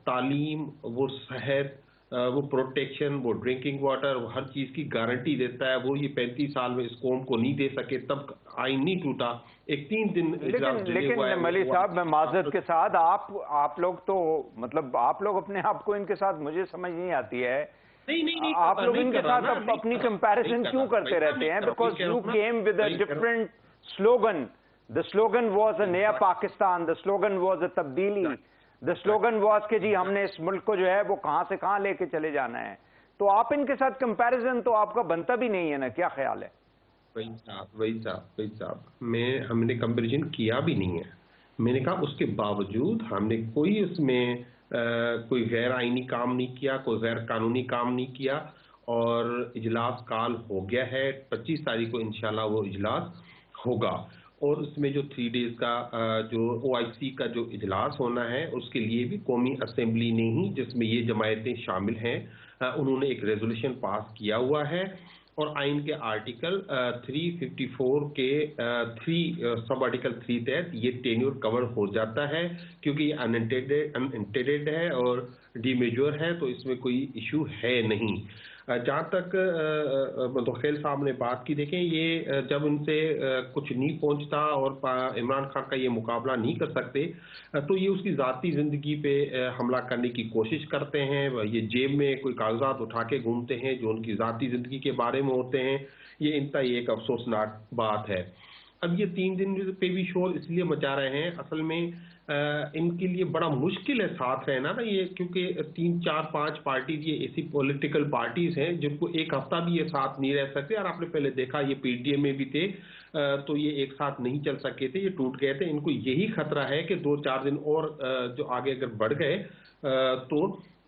तालीम, वो सेहत, वो प्रोटेक्शन, वो ड्रिंकिंग वाटर, वो हर चीज की गारंटी देता है। वो ये 35 साल में इस कौम को नहीं दे सके, तब आइन नहीं टूटा। एक 3 दिन लेकिन मलिक साहब, मैं माजरत के साथ, आप लोग तो मतलब आप लोग अपने आप को इनके साथ, मुझे समझ नहीं आती है, नहीं, आप लोग इनके साथ अपनी कंपैरिजन क्यों करते रहते हैं? Because you came with a different slogan. The slogan was a नया Pakistan, the slogan was a तब्दीली, द स्लोगन वॉज के जी हमने इस मुल्क को जो है वो कहां से कहां लेके चले जाना है। तो आप इनके साथ कंपैरिजन तो आपका बनता भी नहीं है ना, क्या ख्याल है? वही साहब, हमने कंपैरिजन किया भी नहीं है। मैंने कहा उसके बावजूद हमने कोई उसमें कोई गैर आईनी काम नहीं किया, कोई गैर कानूनी काम नहीं किया, और इजलास काल हो गया है। 25 तारीख को इंशाल्लाह वो इजलास होगा, और उसमें जो 3 डेज का जो OIC का जो इजलास होना है, उसके लिए भी कौमी असेंबली ने ही, जिसमें ये जमायतें शामिल हैं, उन्होंने एक रेजोल्यूशन पास किया हुआ है, और आइन के आर्टिकल 354 के 3 सब आर्टिकल 3 तहत ये टेन्योर कवर हो जाता है, क्योंकि ये अनइंटेडेड है और डीमेजर है, तो इसमें कोई इशू है नहीं। जहाँ तक मुदख्खिल साहब ने बात की, देखें ये जब उनसे कुछ नहीं पहुंचता और इमरान खान का ये मुकाबला नहीं कर सकते, तो ये उसकी ज़ाती ज़िंदगी पे हमला करने की कोशिश करते हैं। ये जेब में कोई कागजात उठा के घूमते हैं जो उनकी ज़ाती ज़िंदगी के बारे में होते हैं। ये इंतहाई एक अफसोसनाक बात है। अब ये 3 दिन पे भी शोर इसलिए मचा रहे हैं, असल में इनके लिए बड़ा मुश्किल है साथ रहना ना, ये क्योंकि 3, 4, 5 पार्टीज ये ऐसी पॉलिटिकल पार्टीज हैं जिनको एक हफ्ता भी ये साथ नहीं रह सकते। और आपने पहले देखा ये PDM में भी थे, तो ये एक साथ नहीं चल सके थे, ये टूट गए थे। इनको यही खतरा है कि 2-4 दिन और जो आगे अगर बढ़ गए तो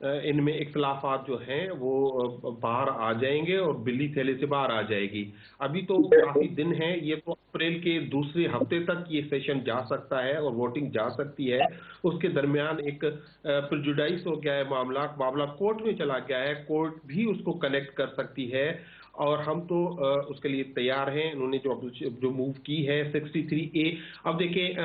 इनमें इख्तलाफात जो हैं वो बाहर आ जाएंगे और बिल्ली थैले से बाहर आ जाएगी। अभी तो काफी दिन है, ये तो अप्रैल के दूसरे हफ्ते तक ये सेशन जा सकता है और वोटिंग जा सकती है। उसके दरमियान एक प्रेजुडाइज हो गया है, मामला कोर्ट में चला गया है, कोर्ट भी उसको कनेक्ट कर सकती है और हम तो उसके लिए तैयार हैं। इन्होंने जो मूव की है 63A, अब देखिए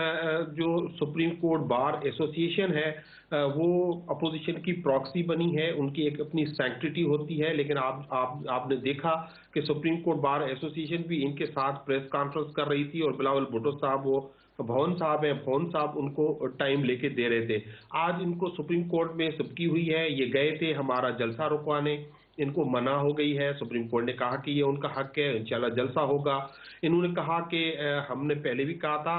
जो सुप्रीम कोर्ट बार एसोसिएशन है वो अपोजिशन की प्रॉक्सी बनी है, उनकी एक अपनी सैंक्टिटी होती है, लेकिन आपने देखा कि सुप्रीम कोर्ट बार एसोसिएशन भी इनके साथ प्रेस कॉन्फ्रेंस कर रही थी और बिलावल भुट्टो साहब, वो भवन साहब हैं, भवन साहब उनको टाइम लेके दे रहे थे। आज इनको सुप्रीम कोर्ट में सबकी हुई है, ये गए थे हमारा जलसा रुकवाने, इनको मना हो गई है। सुप्रीम कोर्ट ने कहा कि ये उनका हक है, इंशाल्लाह जलसा होगा। इन्होंने कहा कि हमने पहले भी कहा था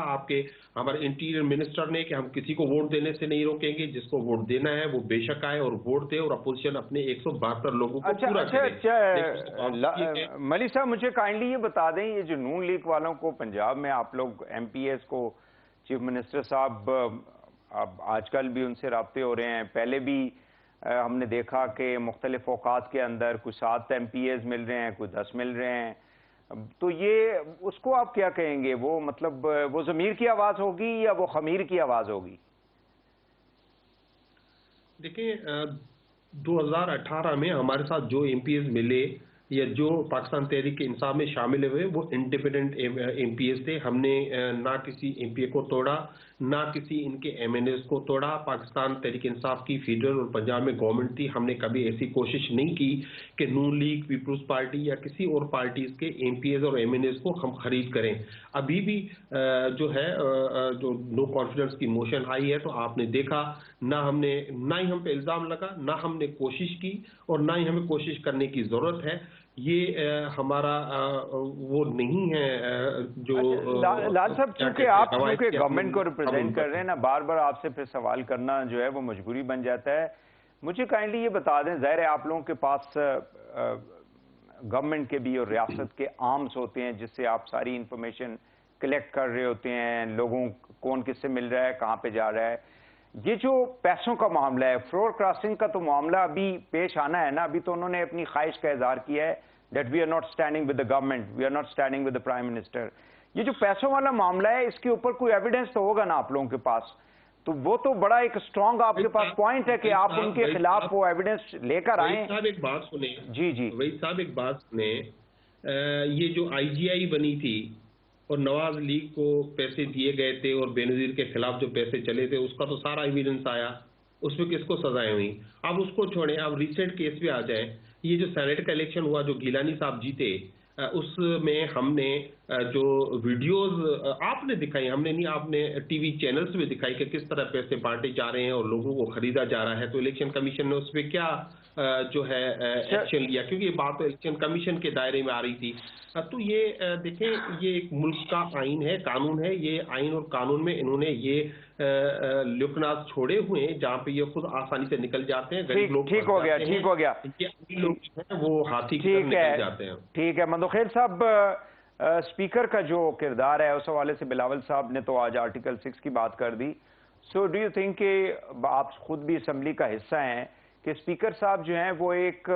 हमारे इंटीरियर मिनिस्टर ने कि हम किसी को वोट देने से नहीं रोकेंगे, जिसको वोट देना है वो बेशक आए और वोट दे और अपोजिशन अपने 172 लोगों को पूरा करे। मली साहब, मुझे काइंडली ये बता दें, ये जो नून लीग वालों को पंजाब में आप लोग MPs को चीफ मिनिस्टर साहब अब आजकल भी उनसे राब्ते हो रहे हैं, पहले भी हमने देखा कि मुख्तलिफ औकात के अंदर कुछ 7 MPs मिल रहे हैं, कुछ 10 मिल रहे हैं, तो ये उसको आप क्या कहेंगे? वो मतलब वो ज़मीर की आवाज़ होगी या वो खमीर की आवाज़ होगी? देखिए 2018 में हमारे साथ जो MPs मिले या जो पाकिस्तान तहरीक इंसाफ में शामिल हुए वो इंडिपेंडेंट MPs थे। हमने ना किसी MPA को तोड़ा, ना किसी इनके MNAs को तोड़ा। पाकिस्तान तहरीक इंसाफ की फेडरल और पंजाब में गवर्नमेंट थी, हमने कभी ऐसी कोशिश नहीं की कि नून लीग, पीपल्स पार्टी या किसी और पार्टीज के MPs और MNAs को हम खरीद करें। अभी भी जो है जो नो कॉन्फिडेंस की मोशन आई है, तो आपने देखा ना ही हम पे इल्जाम लगा, ना हमने कोशिश की और ना ही हमें कोशिश करने की जरूरत है। ये हमारा वो नहीं है जो लाल साहब, चूंकि आप गवर्नमेंट को रिप्रेजेंट कर रहे हैं ना, बार बार आपसे फिर सवाल करना जो है वो मजबूरी बन जाता है। मुझे काइंडली ये बता दें, ज़ाहिर है आप लोगों के पास गवर्नमेंट के भी और रियासत के आर्म्स होते हैं जिससे आप सारी इंफॉर्मेशन कलेक्ट कर रहे होते हैं, लोगों कौन किससे मिल रहा है, कहाँ पे जा रहा है। ये जो पैसों का मामला है, फ्लोर क्रॉसिंग का तो मामला अभी पेश आना है ना, अभी तो उन्होंने अपनी ख्वाहिश का इजहार किया है that we are not standing with the government, we are not standing with the prime minister. ये जो पैसों वाला मामला है, इसके ऊपर कोई एविडेंस तो होगा ना आप लोगों के पास, तो वो तो बड़ा एक स्ट्रॉन्ग आपके पास पॉइंट है कि आप उनके खिलाफ वो एविडेंस लेकर आए। साहब एक बात सुने, जी वही साहब एक बात सुने, ये जो IGI बनी थी और नवाज लीग को पैसे दिए गए थे और बेनजीर के खिलाफ जो पैसे चले थे, उसका तो सारा एविडेंस आया, उसमें किसको सजाएं हुई। अब उसको छोड़ें, अब रिसेंट केस पे आ जाए। ये जो सेनेट का इलेक्शन हुआ, जो गिलानी साहब जीते, उसमें हमने जो वीडियोस आपने दिखाई, हमने नहीं, आपने टीवी चैनल्स में दिखाई कि किस तरह पैसे बांटे जा रहे हैं और लोगों को खरीदा जा रहा है, तो इलेक्शन कमीशन ने उस पर क्या जो है एक्शन लिया, क्योंकि ये बात तो इलेक्शन कमीशन के दायरे में आ रही थी। तो ये देखें, ये एक मुल्क का आइन है, कानून है, ये आइन और कानून में इन्होंने ये लुकनाज छोड़े हुए हैं जहाँ पे ये खुद आसानी से निकल जाते हैं, गरीब लोग ठीक हो गया। ये लोग हैं वो हाथी की तरह निकल जाते हैं। ठीक है मंदोखेल साहब, स्पीकर का जो किरदार है उस हवाले से बिलावल साहब ने तो आज आर्टिकल 6 की बात कर दी। सो डू यू थिंक कि आप खुद भी असम्बली का हिस्सा हैं कि स्पीकर साहब जो हैं वो एक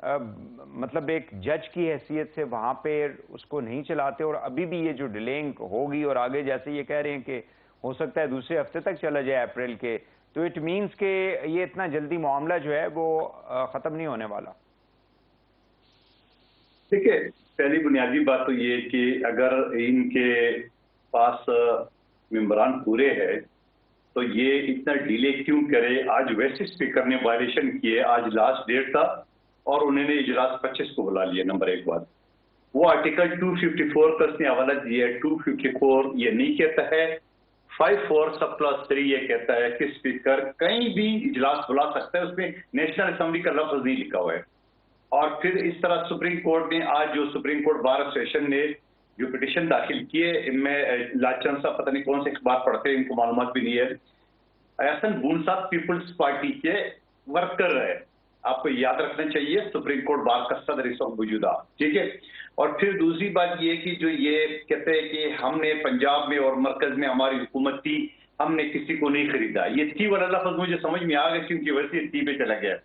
मतलब एक जज की हैसियत से वहां पे उसको नहीं चलाते, और अभी भी ये जो डिलेइंग होगी और आगे जैसे ये कह रहे हैं कि हो सकता है दूसरे हफ्ते तक चला जाए अप्रैल के, तो इट मीन्स के ये इतना जल्दी मामला जो है वो खत्म नहीं होने वाला। देखिए, पहली बुनियादी बात तो ये कि अगर इनके पास मेंबरान पूरे हैं तो ये इतना डिले क्यों करे। आज वैसे स्पीकर ने वायलेशन किए, आज लास्ट डेट था और उन्होंने इजलास 25 को बुला लिया। नंबर एक बात, वो आर्टिकल 254 का उसने हवाला दिया है। 254 ये नहीं कहता है, 54(3) ये कहता है कि स्पीकर कहीं भी इजलास बुला सकता है, उसमें नेशनल असेंबली का लफ्ज नहीं लिखा हुआ है। और फिर इस तरह सुप्रीम कोर्ट ने आज जो सुप्रीम कोर्ट बार एसोसिएशन ने जो पिटिशन दाखिल किए, इनमें लाचन साहब पता नहीं कौन से अखबार पढ़ते हैं, इनको मालूमात भी नहीं है। एहसन बून साहब पीपल्स पार्टी के वर्कर है, आपको याद रखना चाहिए, सुप्रीम कोर्ट बार का सदर इस वक्त मौजूदा, ठीक है। और फिर दूसरी बात ये कि जो ये कहते हैं कि हमने पंजाब में और मरकज में हमारी हुकूमत थी, हमने किसी को नहीं खरीदा। ये ती वाला लफ्ज मुझे समझ में आ गया क्योंकि वैसे ती पे चला गया।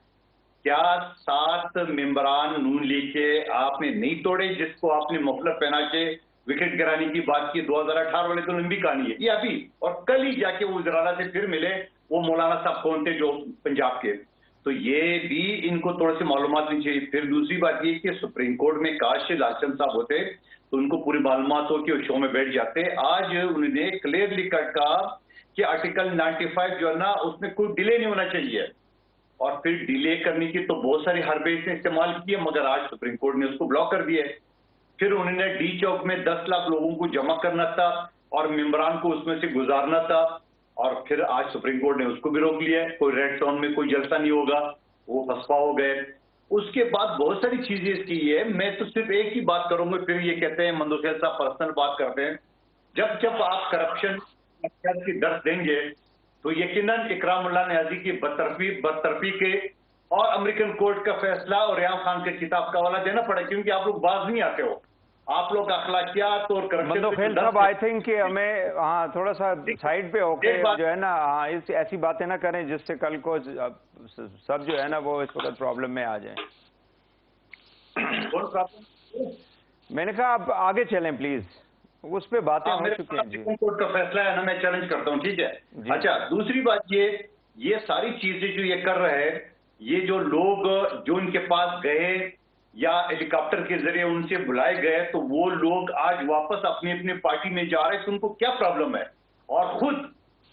क्या 7 मेंबरान नून लीग के आपने नहीं तोड़े जिसको आपने मफलर पहना के विकेट गिराने की बात की? 2018 वाले तो लंबी कहानी है ये अभी, और कल ही जाके वो वज़ीर आला से फिर मिले, वो मौलाना साहब कौन थे जो पंजाब के, तो ये भी इनको थोड़ी सी मालूमात नहीं चाहिए। फिर दूसरी बात ये कि सुप्रीम कोर्ट में काश लालचंद साहब होते तो उनको पूरी मालूमात हो कि वो शो में बैठ जाते। आज उन्होंने क्लियरली कहा कि आर्टिकल 95 जो है ना उसमें कोई डिले नहीं होना चाहिए, और फिर डिले करने की तो बहुत सारी हरबे से इस्तेमाल किए, मगर आज सुप्रीम कोर्ट ने उसको ब्लॉक कर दिया। फिर उन्होंने डी चौक में 10 लाख लोगों को जमा करना था और मेंबरान को उसमें से गुजारना था, और फिर आज सुप्रीम कोर्ट ने उसको भी रोक लिया। कोई रेड टाउन में कोई जलसा नहीं होगा, वो फसपा हो गए। उसके बाद बहुत सारी चीजें इसकी है। मैं तो सिर्फ एक ही बात करूंगा, फिर ये कहते हैं मंदोखेल साहब पर्सनल बात करते हैं। जब जब आप करप्शन की दर्ज देंगे तो यकीनन इकरामुल्लाह नियाज़ी की बदतरफी के और अमेरिकन कोर्ट का फैसला और रियाम खान के किताब का हवाला देना पड़े, क्योंकि आप लोग बाज नहीं आते हो। आप लोग अखलाकियात और मंदोखेल साहब आई थिंक कि हमें थोड़ा सा साइड पे होके जो है ना ऐसी बातें ना करें जिससे कल को सब जो है ना वो इस वक्त प्रॉब्लम में आ जाए। कौन प्रॉब्लम? मैंने कहा आप आगे चलें प्लीज, उस पे बातें हो चुकी हैं। सुप्रीम कोर्ट का फैसला है ना, मैं चैलेंज करता हूँ, ठीक है? अच्छा, दूसरी बात ये सारी चीजें जो ये कर रहे हैं, ये जो लोग जो इनके पास गए या हेलीकॉप्टर के जरिए उनसे बुलाए गए, तो वो लोग आज वापस अपनी अपनी पार्टी में जा रहे हैं, तो उनको क्या प्रॉब्लम है? और खुद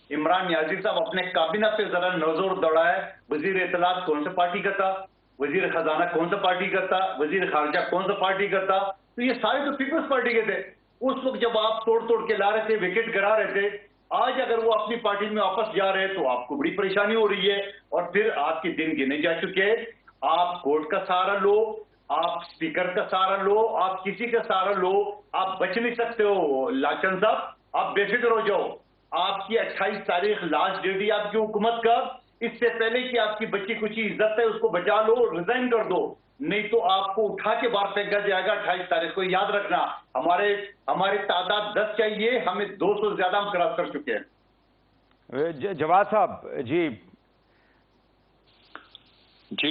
इमरान नियाज़ी साहब अपने काबीना पे जरा नजर दौड़ाए, वजीर इत्तलात कौन सा पार्टी का था, वजीर खजाना कौन सा पार्टी का था, वजीर खारजा कौन सा पार्टी का था, तो ये सारे तो पीपल्स पार्टी के थे। उस वक्त जब आप तोड़ के ला रहे थे, विकेट गिरा रहे थे, आज अगर वो अपनी पार्टी में वापस जा रहे हैं तो आपको बड़ी परेशानी हो रही है, और फिर आपके दिन गिने जा चुके हैं। आप कोर्ट का सहारा लो, आप स्पीकर का सहारा लो, आप किसी का सहारा लो, आप बच नहीं सकते हो। लालचंद साहब, आप बेफिक्र हो जाओ। आपकी 28 तारीख लास्ट डेट है आपकी हुकूमत का। इससे पहले कि आपकी बच्ची कुछ इज्जत है उसको बचा लो, रिजाइन कर दो, नहीं तो आपको उठा के बाहर फेंका जाएगा 28 तारीख को। याद रखना, हमारे तादाद 10 चाहिए, हमें 200 से ज्यादा हम क्रॉस कर चुके हैं। जवाद साहब जी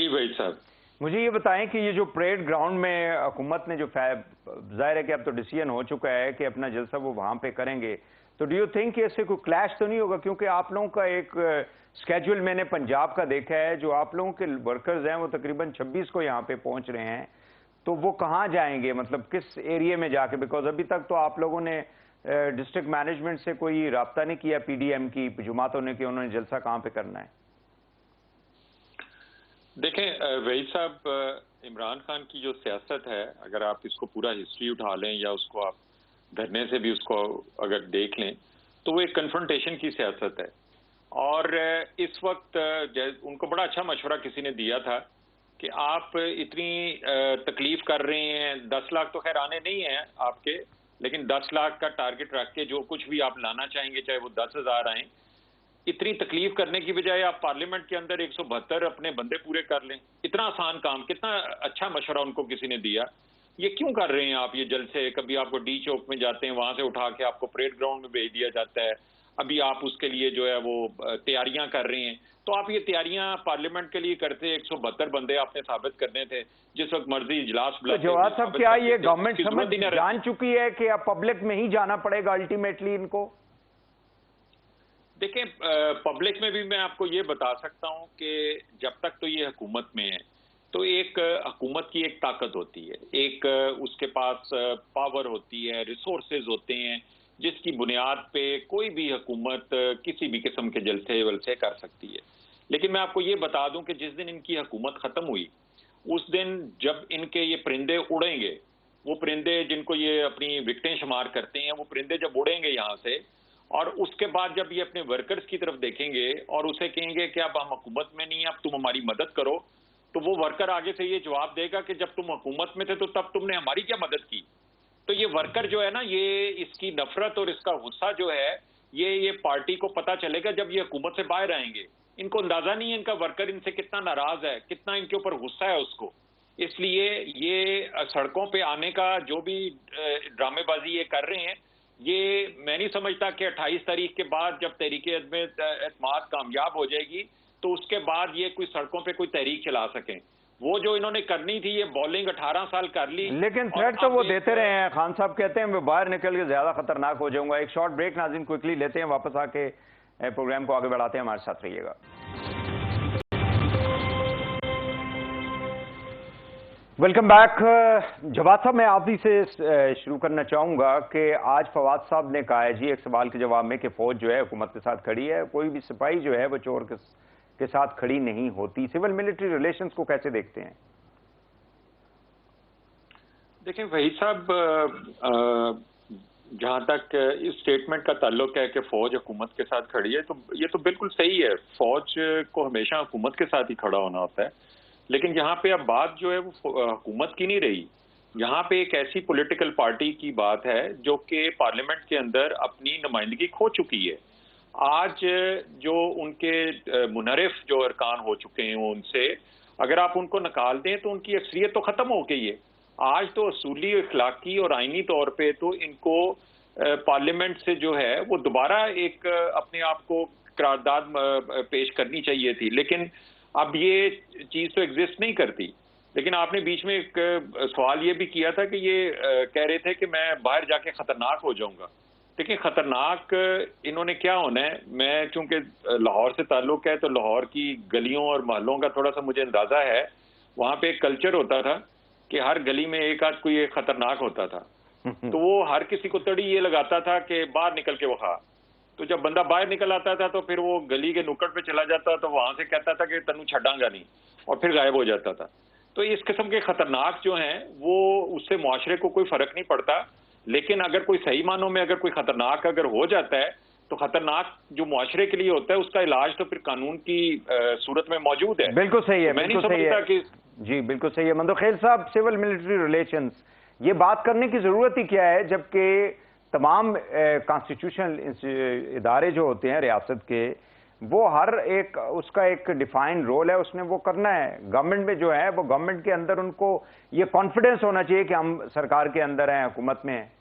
भाई साहब, मुझे ये बताएं कि ये जो परेड ग्राउंड में हुकूमत ने जो जाहिर है कि अब तो डिसीजन हो चुका है कि अपना जलसा वो वहां पे करेंगे, तो डू यू थिंक कि इससे कोई क्लैश तो नहीं होगा? क्योंकि आप लोगों का एक स्केड्यूल मैंने पंजाब का देखा है, जो आप लोगों के वर्कर्स हैं वो तकरीबन 26 को यहाँ पे पहुंच रहे हैं, तो वो कहाँ जाएंगे, मतलब किस एरिया में जाके? बिकॉज अभी तक तो आप लोगों ने डिस्ट्रिक्ट मैनेजमेंट से कोई राब्ता नहीं किया, पीडीएम की जमातों ने, कि उन्होंने जलसा कहाँ पे करना है। देखें वहीद साहब, इमरान खान की जो सियासत है, अगर आप इसको पूरा हिस्ट्री उठा लें या उसको आप धरने से भी उसको अगर देख लें, तो वो एक कन्फ्रंटेशन की सियासत है। और इस वक्त उनको बड़ा अच्छा मशवरा किसी ने दिया था कि आप इतनी तकलीफ कर रहे हैं, 10 लाख तो खैर आने नहीं हैं आपके, लेकिन 10 लाख का टारगेट रख के जो कुछ भी आप लाना चाहेंगे, चाहे वो 10,000 आए, इतनी तकलीफ करने की बजाय आप पार्लियामेंट के अंदर 172 अपने बंदे पूरे कर लें। इतना आसान काम, कितना अच्छा मशवरा उनको किसी ने दिया। ये क्यों कर रहे हैं आप ये जलसे? कभी आपको डी चौक में जाते हैं, वहां से उठा के आपको परेड ग्राउंड में भेज दिया जाता है। अभी आप उसके लिए जो है वो तैयारियां कर रहे हैं, तो आप ये तैयारियां पार्लियामेंट के लिए करते। 172 बंदे आपने साबित करने थे, जिस वक्त मर्जी इजलास बुलाते। जवाब साहब, क्या ये गवर्नमेंट समझ जान चुकी है कि अब पब्लिक में ही जाना पड़ेगा अल्टीमेटली इनको? देखें, पब्लिक में भी मैं आपको ये बता सकता हूं कि जब तक तो ये हुकूमत में है, तो एक हुकूमत की एक ताकत होती है, एक उसके पास पावर होती है, रिसोर्सेज होते हैं, जिसकी बुनियाद पे कोई भी हुकूमत किसी भी किस्म के जलसे वलसे कर सकती है। लेकिन मैं आपको ये बता दूं कि जिस दिन इनकी हुकूमत ख़त्म हुई, उस दिन जब इनके ये परिंदे उड़ेंगे, वो परिंदे जिनको ये अपनी विकटें शुमार करते हैं, वो परिंदे जब उड़ेंगे यहाँ से, और उसके बाद जब ये अपने वर्कर्स की तरफ देखेंगे और उसे कहेंगे कि अब हम हुकूमत में नहीं, अब तुम हमारी मदद करो, तो वो वर्कर आगे से ये जवाब देगा कि जब तुम हुकूमत में थे तो तब तुमने हमारी क्या मदद की। तो ये वर्कर जो है ना, ये इसकी नफरत और इसका गुस्सा जो है, ये पार्टी को पता चलेगा जब ये हुकूमत से बाहर आएंगे। इनको अंदाजा नहीं है इनका वर्कर इनसे कितना नाराज है, कितना इनके ऊपर गुस्सा है उसको। इसलिए ये सड़कों पे आने का जो भी ड्रामेबाजी ये कर रहे हैं, ये मैं नहीं समझता कि 28 तारीख के बाद जब तहरीक-ए-एतमाद कामयाब हो जाएगी तो उसके बाद ये कोई सड़कों पे कोई तहरीक चला सकें। वो जो इन्होंने करनी थी, ये बॉलिंग 18 साल कर ली, लेकिन थ्रेट तो वो देते रहे हैं। खान साहब कहते हैं मैं बाहर निकल के ज्यादा खतरनाक हो जाऊंगा। एक शॉर्ट ब्रेक नाज़रीन क्विकली लेते हैं, वापस आके प्रोग्राम को आगे बढ़ाते हैं। हमारे साथ रहिएगा। Welcome back. जवाद साहब, मैं आप ही से शुरू करना चाहूंगा कि आज फवाद साहब ने कहा है जी एक सवाल के जवाब में कि फौज जो है हुकूमत के साथ खड़ी है, कोई भी सिपाही जो है वो चोर के साथ खड़ी नहीं होती। सिविल मिलिट्री रिलेशंस को कैसे देखते हैं? देखें वही साहब, जहां तक इस स्टेटमेंट का ताल्लुक है कि फौज हुकूमत के साथ खड़ी है, तो ये तो बिल्कुल सही है। फौज को हमेशा हुकूमत के साथ ही खड़ा होना होता है, लेकिन यहाँ पे अब बात जो है वो हुकूमत की नहीं रही। यहाँ पे एक ऐसी पॉलिटिकल पार्टी की बात है जो कि पार्लियामेंट के अंदर अपनी नुमाइंदगी खो चुकी है। आज जो उनके मुनरिफ जो अरकान हो चुके हैं, उनसे अगर आप उनको निकाल दें तो उनकी अक्सरियत तो ख़त्म हो गई है। आज तो असूली, अखलाकी और आइनी तौर पे तो इनको पार्लियामेंट से जो है वो दोबारा एक अपने आप को करारदाद पेश करनी चाहिए थी, लेकिन अब ये चीज़ तो एग्जिस्ट नहीं करती। लेकिन आपने बीच में एक सवाल ये भी किया था कि ये कह रहे थे कि मैं बाहर जाके ख़तरनाक हो जाऊंगा। देखिए खतरनाक इन्होंने क्या होना है, मैं चूंकि लाहौर से ताल्लुक है तो लाहौर की गलियों और मोहल्लों का थोड़ा सा मुझे अंदाजा है। वहाँ पे एक कल्चर होता था कि हर गली में एक आध कोई एक खतरनाक होता था, तो वो हर किसी को तड़ी ये लगाता था कि बाहर निकल के वखा। तो जब बंदा बाहर निकल आता था तो फिर वो गली के नुक्कड़ पे चला जाता, तो वहां से कहता था कि तनु छड़ांगा नहीं, और फिर गायब हो जाता था। तो इस किस्म के खतरनाक जो हैं वो उससे मुआशरे को कोई फर्क नहीं पड़ता। लेकिन अगर कोई सही मानों में अगर कोई खतरनाक अगर हो जाता है तो खतरनाक जो मुआशरे के लिए होता है उसका इलाज तो फिर कानून की सूरत में मौजूद है। बिल्कुल सही है, मैं नहीं समझता कि जी बिल्कुल सही है। मंदोखेल साहब, सिविल मिलिट्री रिलेशंस, ये बात करने की जरूरत ही क्या है जबकि तमाम कॉन्स्टिट्यूशनल इदारे जो होते हैं रियासत के, वो हर एक उसका एक डिफाइंड रोल है, उसने वो करना है। गवर्नमेंट में जो है वो गवर्नमेंट के अंदर उनको ये कॉन्फिडेंस होना चाहिए कि हम सरकार के अंदर हैं, हुकूमत में हैं।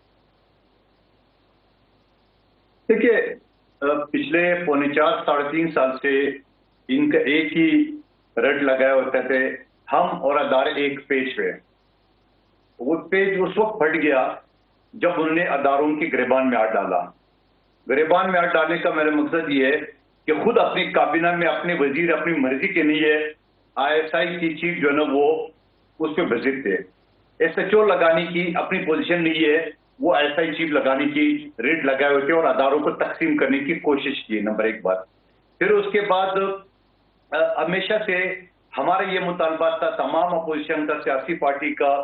देखिए पिछले 4.5 साढ़े 3 साल से इनका एक ही रट लगाए होते थे, हम और अदारे एक पेज पे। वो पेज उस वक्त फट गया जब उन्होंने अदारों की गिरबान में हाथ डाला। गिरबान में हाथ डालने का मेरा मकसद ये है कि खुद अपनी काबीना में अपने वजीर अपनी मर्जी के लिए ISI की चीफ जो है ना वो उस पर विजिट थे। SHO लगाने की अपनी पोजीशन नहीं है, वो ISI चीफ लगाने की रेड लगाए हुए थे और अदारों को तकसीम करने की कोशिश की, नंबर एक बात। फिर उसके बाद हमेशा से हमारा ये मुतालबा था तमाम अपोजिशन का, सियासी पार्टी का,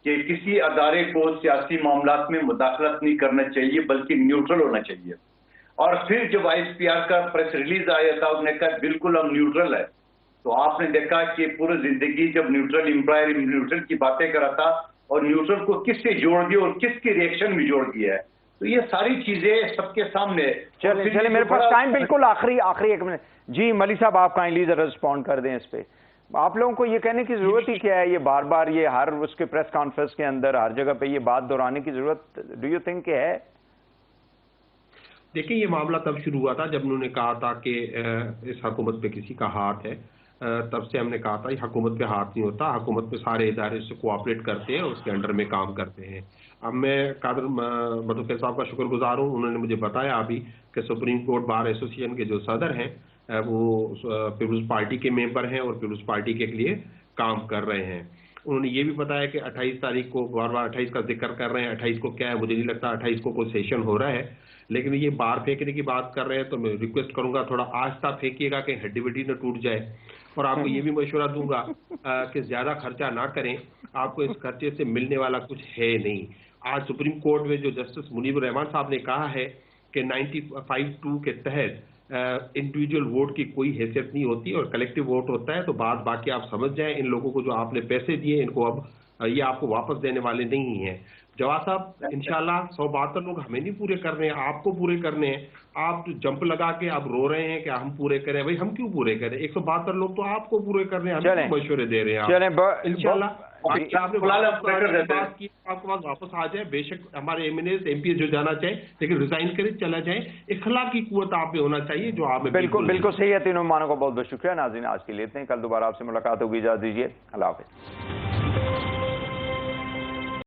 कि किसी अदारे को सियासी मामलात में मुदाखलत नहीं करना चाहिए बल्कि न्यूट्रल होना चाहिए। और फिर जब ISPR का प्रेस रिलीज आया था उन्होंने कहा बिल्कुल हम न्यूट्रल है। तो आपने देखा कि पूरी जिंदगी जब न्यूट्रल एम्प्लॉयर न्यूट्रल की बातें करा था और न्यूट्रल को किससे जोड़ दिया और किसके रिएक्शन में जोड़ दिया है, तो ये सारी चीजें सबके सामने। चले मेरे पास टाइम बिल्कुल आखिरी 1 मिनट। जी मलिक साहब, आप काइंडली जरा रिस्पॉन्ड कर दें इस पे। आप लोगों को ये कहने की जरूरत ही क्या है, ये बार बार ये हर उसके प्रेस कॉन्फ्रेंस के अंदर हर जगह पे ये बात दोहराने की जरूरत डू यू थिंक है? देखिए ये मामला तब शुरू हुआ था जब उन्होंने कहा था कि इस हुकूमत पे किसी का हाथ है। तब से हमने कहा था हुकूमत पे हाथ नहीं होता, हुकूमत पे सारे इदारे से कोऑपरेट करते हैं, उसके अंडर में काम करते हैं। अब मैं कादर मंदोखेल साहब का शुक्रगुजार हूँ, उन्होंने मुझे बताया अभी कि सुप्रीम कोर्ट बार एसोसिएशन के जो सदर हैं वो पीपुल्स पार्टी के मेंबर हैं और पीपुल्स पार्टी के लिए काम कर रहे हैं। उन्होंने ये भी बताया कि 28 तारीख को, बार बार 28 का जिक्र कर रहे हैं, 28 को क्या है मुझे नहीं लगता 28 को कोई सेशन हो रहा है, लेकिन ये बार फेंकने की बात कर रहे हैं तो मैं रिक्वेस्ट करूंगा थोड़ा आस्था फेंकिएगा कि हड्डी वड्डी न टूट जाए। और आपको ये भी मशवरा दूंगा कि ज्यादा खर्चा ना करें, आपको इस खर्चे से मिलने वाला कुछ है नहीं। आज सुप्रीम कोर्ट में जो जस्टिस मुनीबुर रहमान साहब ने कहा है कि 95(2) के तहत इंडिविजुअल वोट की कोई हैसियत नहीं होती और कलेक्टिव वोट होता है, तो बात बाकी आप समझ जाएं। इन लोगों को जो आपने पैसे दिए इनको अब ये आपको वापस देने वाले नहीं हैं। जवाब साहब इंशाल्लाह 172 लोग हमें नहीं पूरे करने हैं, आपको पूरे करने हैं। आप जंप लगा के आप रो रहे हैं कि हम पूरे करें, भाई हम क्यों पूरे करें? 172 लोग तो आपको पूरे करने हैं, हम मशवरे दे रहे हैं इंशाल्लाह। आपके पास वापस आ जाए, बेशक हमारे एमएनएस एमपी जो जाना चाहे, लेकिन रिजाइन करे चला जाए, इखलाकी कुव्वत आप में होना चाहिए जो आप में बिल्कुल सही है। तीनों मेहमानों को बहुत बहुत शुक्रिया। नाज़रीन आज के लिए इतने, कल दोबारा आपसे मुलाकात होगी, इजाज़त दीजिए, अल्लाह हाफ़िज़।